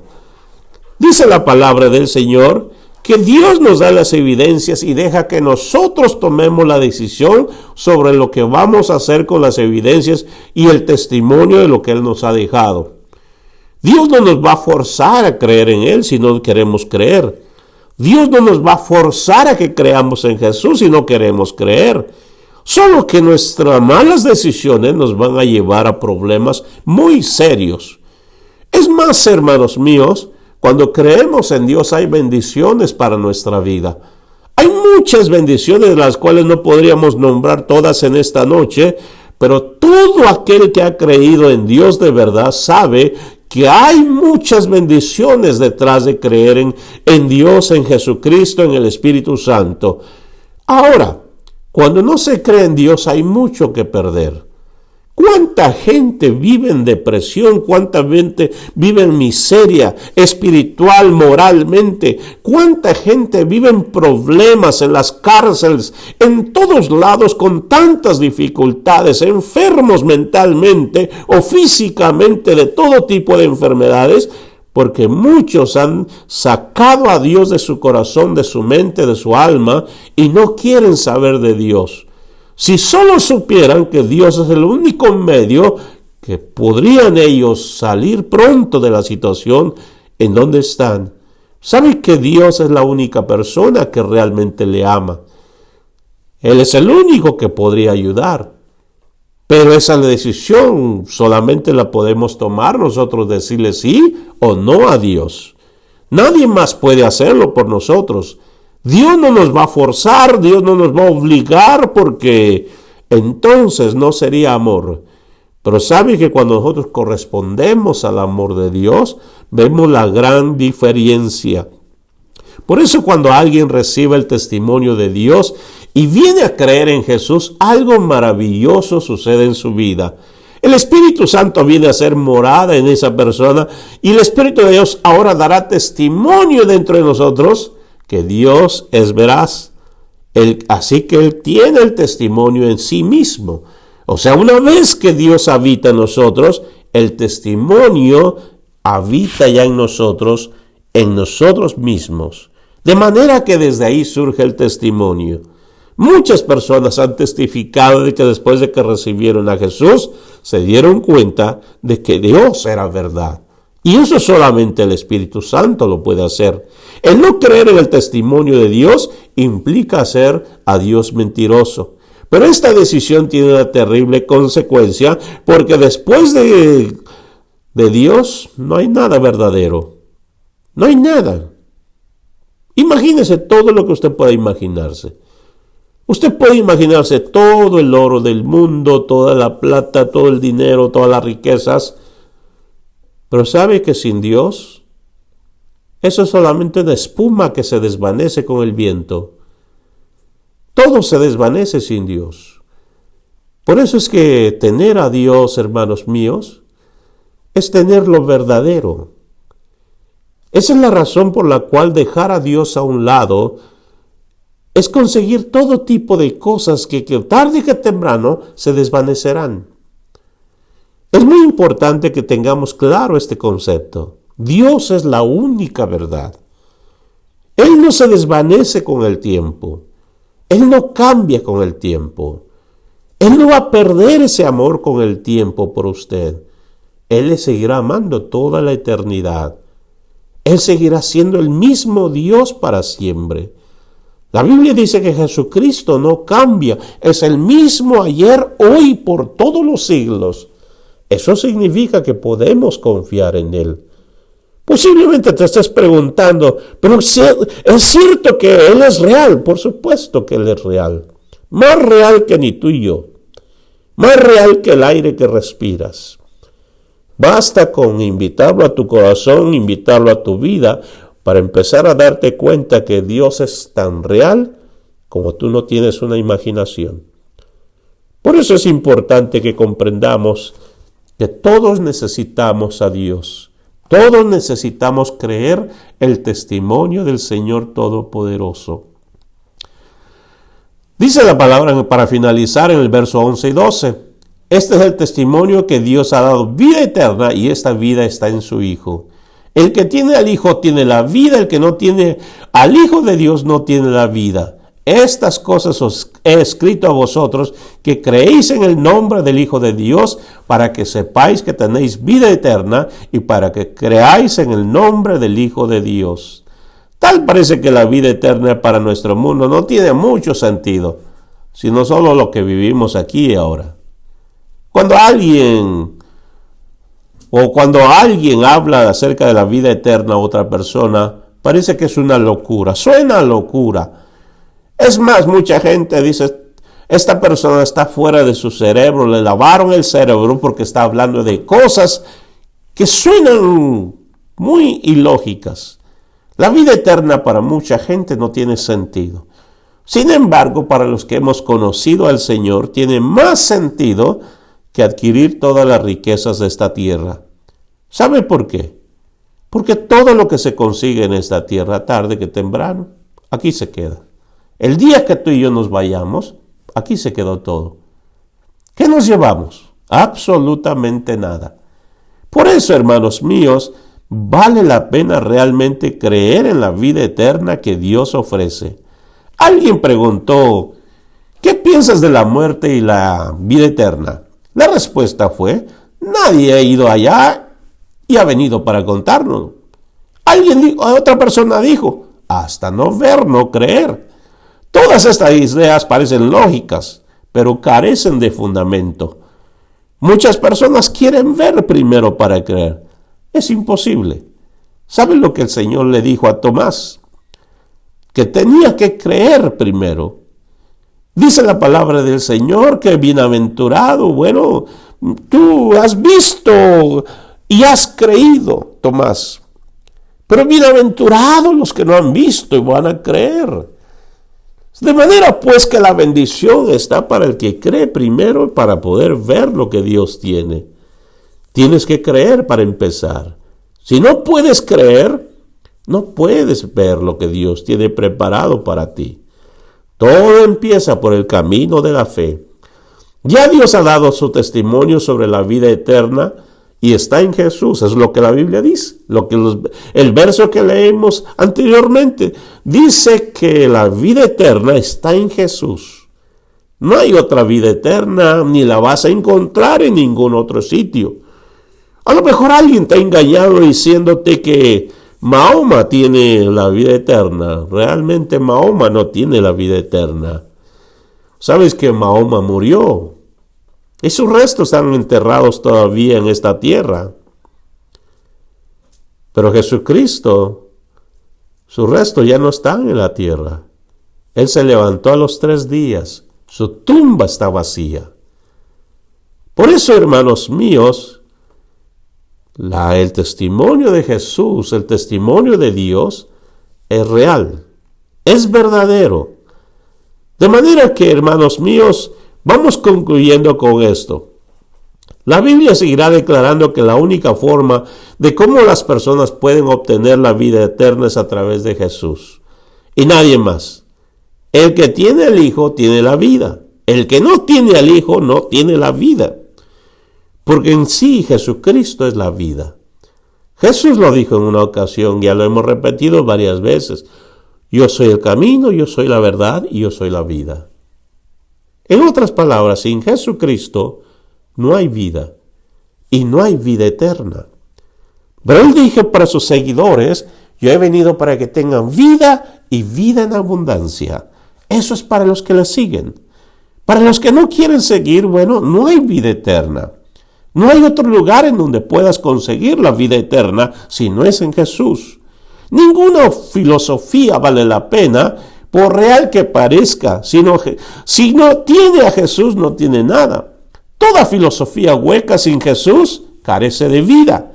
Dice la palabra del Señor que Dios nos da las evidencias y deja que nosotros tomemos la decisión sobre lo que vamos a hacer con las evidencias y el testimonio de lo que Él nos ha dejado. Dios no nos va a forzar a creer en Él si no queremos creer. Dios no nos va a forzar a que creamos en Jesús si no queremos creer. Solo que nuestras malas decisiones nos van a llevar a problemas muy serios. Es más, hermanos míos, cuando creemos en Dios hay bendiciones para nuestra vida. Hay muchas bendiciones de las cuales no podríamos nombrar todas en esta noche, Pero todo aquel que ha creído en Dios de verdad sabe que hay muchas bendiciones detrás de creer en Dios, en Jesucristo, en el Espíritu Santo. Ahora, cuando no se cree en Dios hay mucho que perder. ¿Cuánta gente vive en depresión? ¿Cuánta gente vive en miseria espiritual, moralmente? ¿Cuánta gente vive en problemas, en las cárceles, en todos lados con tantas dificultades, enfermos mentalmente o físicamente de todo tipo de enfermedades? Porque muchos han sacado a Dios de su corazón, de su mente, de su alma y no quieren saber de Dios. Si solo supieran que Dios es el único medio que podrían ellos salir pronto de la situación en donde están. Saben que Dios es la única persona que realmente le ama. Él es el único que podría ayudar. Pero esa decisión solamente la podemos tomar nosotros, decirle sí o no a Dios. Nadie más puede hacerlo por nosotros. Dios no nos va a forzar, Dios no nos va a obligar, porque entonces no sería amor. Pero sabe que cuando nosotros correspondemos al amor de Dios, vemos la gran diferencia. Por eso cuando alguien recibe el testimonio de Dios y viene a creer en Jesús, algo maravilloso sucede en su vida. El Espíritu Santo viene a ser morada en esa persona y el Espíritu de Dios ahora dará testimonio dentro de nosotros que Dios es veraz. Así que Él tiene el testimonio en sí mismo. O sea, una vez que Dios habita en nosotros, el testimonio habita ya en nosotros mismos. De manera que desde ahí surge el testimonio. Muchas personas han testificado de que después de que recibieron a Jesús, se dieron cuenta de que Dios era verdad. Y eso solamente el Espíritu Santo lo puede hacer. El no creer en el testimonio de Dios implica hacer a Dios mentiroso. Pero esta decisión tiene una terrible consecuencia, porque después de Dios no hay nada verdadero. No hay nada. Imagínese todo lo que usted pueda imaginarse. Usted puede imaginarse todo el oro del mundo, toda la plata, todo el dinero, todas las riquezas. Pero ¿sabe que sin Dios? Eso es solamente una espuma que se desvanece con el viento. Todo se desvanece sin Dios. Por eso es que tener a Dios, hermanos míos, es tener lo verdadero. Esa es la razón por la cual dejar a Dios a un lado es conseguir todo tipo de cosas que tarde que temprano se desvanecerán. Es muy importante que tengamos claro este concepto. Dios es la única verdad. Él no se desvanece con el tiempo. Él no cambia con el tiempo. Él no va a perder ese amor con el tiempo por usted. Él le seguirá amando toda la eternidad. Él seguirá siendo el mismo Dios para siempre. La Biblia dice que Jesucristo no cambia. Es el mismo ayer, hoy, por todos los siglos. Eso significa que podemos confiar en Él. Posiblemente te estés preguntando, pero ¿es cierto que Él es real? Por supuesto que Él es real. Más real que ni tú y yo. Más real que el aire que respiras. Basta con invitarlo a tu corazón, invitarlo a tu vida, para empezar a darte cuenta que Dios es tan real como tú no tienes una imaginación. Por eso es importante que comprendamos que todos necesitamos a Dios. Todos necesitamos creer el testimonio del Señor Todopoderoso. Dice la palabra para finalizar en el verso 11 y 12. Este es el testimonio que Dios ha dado vida eterna y esta vida está en su Hijo. El que tiene al Hijo tiene la vida, el que no tiene al Hijo de Dios no tiene la vida. Estas cosas os he escrito a vosotros que creéis en el nombre del Hijo de Dios, para que sepáis que tenéis vida eterna y para que creáis en el nombre del Hijo de Dios. Tal parece que la vida eterna para nuestro mundo no tiene mucho sentido, sino solo lo que vivimos aquí y ahora. Cuando alguien habla acerca de la vida eterna a otra persona, parece que es una locura, suena a locura. Es más, mucha gente dice, esta persona está fuera de su cerebro, le lavaron el cerebro porque está hablando de cosas que suenan muy ilógicas. La vida eterna para mucha gente no tiene sentido. Sin embargo, para los que hemos conocido al Señor, tiene más sentido que adquirir todas las riquezas de esta tierra. ¿Sabe por qué? Porque todo lo que se consigue en esta tierra, tarde que temprano, aquí se queda. El día que tú y yo nos vayamos, aquí se quedó todo. ¿Qué nos llevamos? Absolutamente nada. Por eso, hermanos míos, vale la pena realmente creer en la vida eterna que Dios ofrece. Alguien preguntó, ¿qué piensas de la muerte y la vida eterna? La respuesta fue, nadie ha ido allá y ha venido para contárnoslo. Otra persona dijo, hasta no ver, no creer. Todas estas ideas parecen lógicas, pero carecen de fundamento. Muchas personas quieren ver primero para creer. Es imposible. ¿Saben lo que el Señor le dijo a Tomás? Que tenía que creer primero. Dice la palabra del Señor que bienaventurado, bueno, tú has visto y has creído, Tomás. Pero bienaventurados los que no han visto y van a creer. De manera pues que la bendición está para el que cree primero para poder ver lo que Dios tiene. Tienes que creer para empezar. Si no puedes creer, no puedes ver lo que Dios tiene preparado para ti. Todo empieza por el camino de la fe. Ya Dios ha dado su testimonio sobre la vida eterna y está en Jesús. Es lo que la Biblia dice. El verso que leímos anteriormente dice que la vida eterna está en Jesús. No hay otra vida eterna, ni la vas a encontrar en ningún otro sitio. A lo mejor alguien te ha engañado diciéndote que Mahoma tiene la vida eterna. Realmente Mahoma no tiene la vida eterna. ¿Sabes que Mahoma murió? Y sus restos están enterrados todavía en esta tierra. Pero Jesucristo, sus restos ya no están en la tierra. Él se levantó a los 3 días. Su tumba está vacía. Por eso, hermanos míos, el testimonio de Jesús, el testimonio de Dios, es real, es verdadero. De manera que, hermanos míos, vamos concluyendo con esto. La Biblia seguirá declarando que la única forma de cómo las personas pueden obtener la vida eterna es a través de Jesús y nadie más. El que tiene al Hijo tiene la vida. El que no tiene al Hijo no tiene la vida. Porque en sí Jesucristo es la vida. Jesús lo dijo en una ocasión, ya lo hemos repetido varias veces. Yo soy el camino, yo soy la verdad y yo soy la vida. En otras palabras, sin Jesucristo no hay vida y no hay vida eterna. Pero Él dijo para sus seguidores, yo he venido para que tengan vida y vida en abundancia. Eso es para los que le siguen. Para los que no quieren seguir, bueno, no hay vida eterna. No hay otro lugar en donde puedas conseguir la vida eterna si no es en Jesús. Ninguna filosofía vale la pena, por real que parezca. Si no tiene a Jesús, no tiene nada. Toda filosofía hueca sin Jesús carece de vida.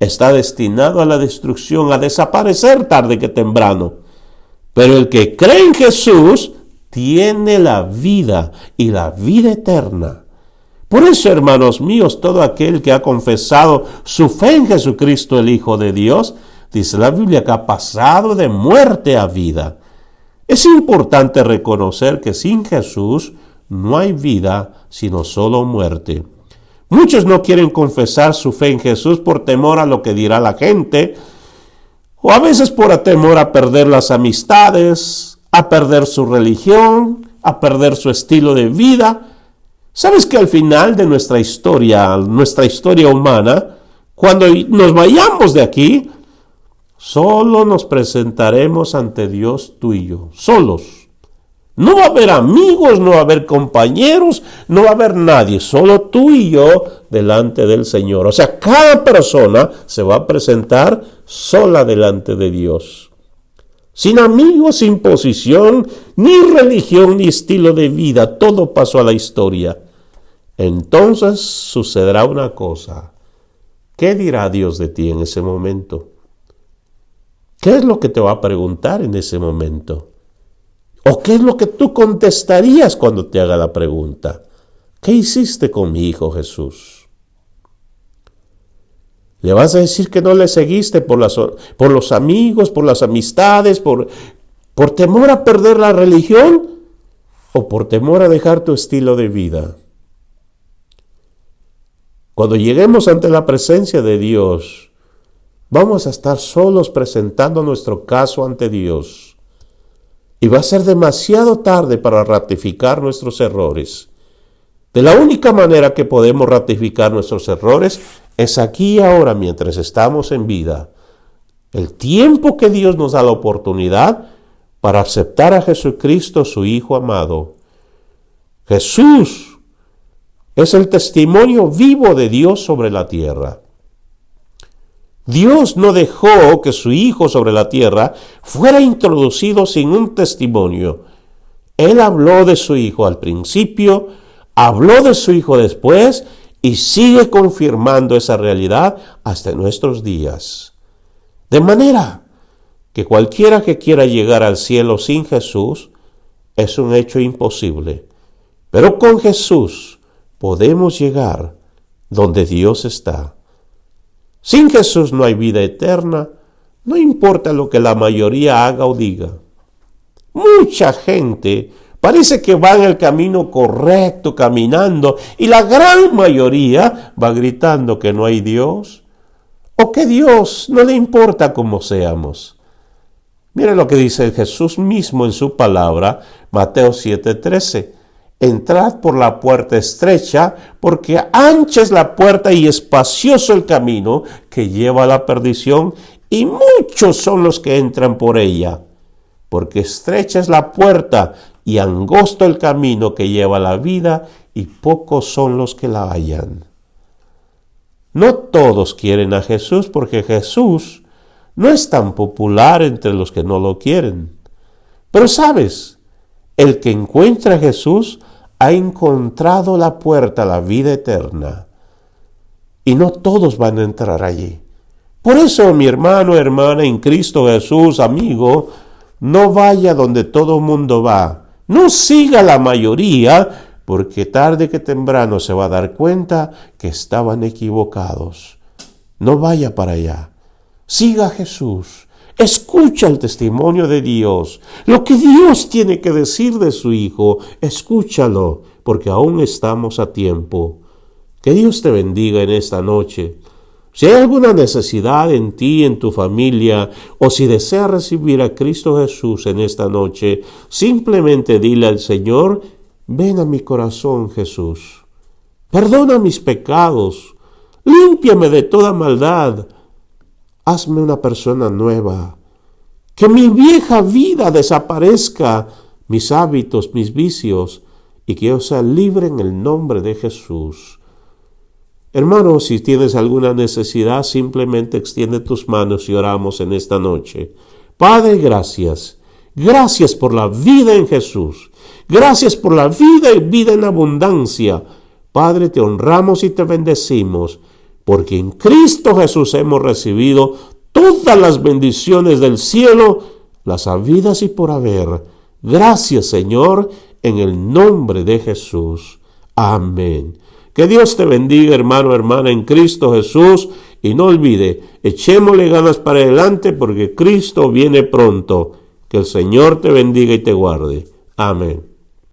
Está destinado a la destrucción, a desaparecer tarde que temprano. Pero el que cree en Jesús tiene la vida y la vida eterna. Por eso, hermanos míos, todo aquel que ha confesado su fe en Jesucristo, el Hijo de Dios, dice la Biblia que ha pasado de muerte a vida. Es importante reconocer que sin Jesús no hay vida, sino solo muerte. Muchos no quieren confesar su fe en Jesús por temor a lo que dirá la gente, o a veces por temor a perder las amistades, a perder su religión, a perder su estilo de vida. ¿Sabes que al final de nuestra historia humana, cuando nos vayamos de aquí, solo nos presentaremos ante Dios tú y yo, solos? No va a haber amigos, no va a haber compañeros, no va a haber nadie, solo tú y yo delante del Señor. O sea, cada persona se va a presentar sola delante de Dios. sin amigos, sin posición, ni religión, ni estilo de vida. Todo pasó a la historia. Entonces sucederá una cosa. ¿Qué dirá Dios de ti en ese momento? ¿Qué es lo que te va a preguntar en ese momento? ¿O qué es lo que tú contestarías cuando te haga la pregunta? ¿Qué hiciste con mi hijo Jesús? ¿Le vas a decir que no le seguiste por los amigos, por las amistades, por temor a perder la religión o por temor a dejar tu estilo de vida? Cuando lleguemos ante la presencia de Dios, vamos a estar solos presentando nuestro caso ante Dios. Y va a ser demasiado tarde para ratificar nuestros errores. De la única manera que podemos ratificar nuestros errores es aquí y ahora mientras estamos en vida. El tiempo que Dios nos da la oportunidad para aceptar a Jesucristo, su Hijo amado. Jesús es el testimonio vivo de Dios sobre la tierra. Dios no dejó que su Hijo sobre la tierra fuera introducido sin un testimonio. Él habló de su Hijo al principio, habló de su Hijo después y sigue confirmando esa realidad hasta nuestros días. De manera que cualquiera que quiera llegar al cielo sin Jesús es un hecho imposible. Pero con Jesús podemos llegar donde Dios está. Sin Jesús no hay vida eterna, no importa lo que la mayoría haga o diga. Mucha gente parece que va en el camino correcto, caminando, y la gran mayoría va gritando que no hay Dios, o que Dios no le importa cómo seamos. Mire lo que dice Jesús mismo en su palabra, Mateo 7:13. Entrad por la puerta estrecha, porque ancha es la puerta y espacioso el camino que lleva a la perdición, y muchos son los que entran por ella. Porque estrecha es la puerta y angosto el camino que lleva a la vida, y pocos son los que la hallan. No todos quieren a Jesús, porque Jesús no es tan popular entre los que no lo quieren. Pero ¿sabes? El que encuentra a Jesús ha encontrado la puerta a la vida eterna. Y no todos van a entrar allí. Por eso, mi hermano, hermana, en Cristo Jesús, amigo, no vaya donde todo el mundo va. No siga la mayoría, porque tarde que temprano se va a dar cuenta que estaban equivocados. No vaya para allá. Siga a Jesús. Escucha el testimonio de Dios. Lo que Dios tiene que decir de su Hijo, escúchalo, porque aún estamos a tiempo. Que Dios te bendiga en esta noche. Si hay alguna necesidad en ti, en tu familia, o si deseas recibir a Cristo Jesús en esta noche, simplemente dile al Señor: ven a mi corazón, Jesús. Perdona mis pecados. Límpiame de toda maldad. Hazme una persona nueva. Que mi vieja vida desaparezca, mis hábitos, mis vicios, y que yo sea libre en el nombre de Jesús. Hermano, si tienes alguna necesidad, simplemente extiende tus manos y oramos en esta noche. Padre, gracias. Gracias por la vida en Jesús. Gracias por la vida y vida en abundancia. Padre, te honramos y te bendecimos, porque en Cristo Jesús hemos recibido todas las bendiciones del cielo, las habidas y por haber. Gracias, Señor, en el nombre de Jesús. Amén. Que Dios te bendiga, hermano, hermana, en Cristo Jesús. Y no olvide, echémosle ganas para adelante, porque Cristo viene pronto. Que el Señor te bendiga y te guarde. Amén.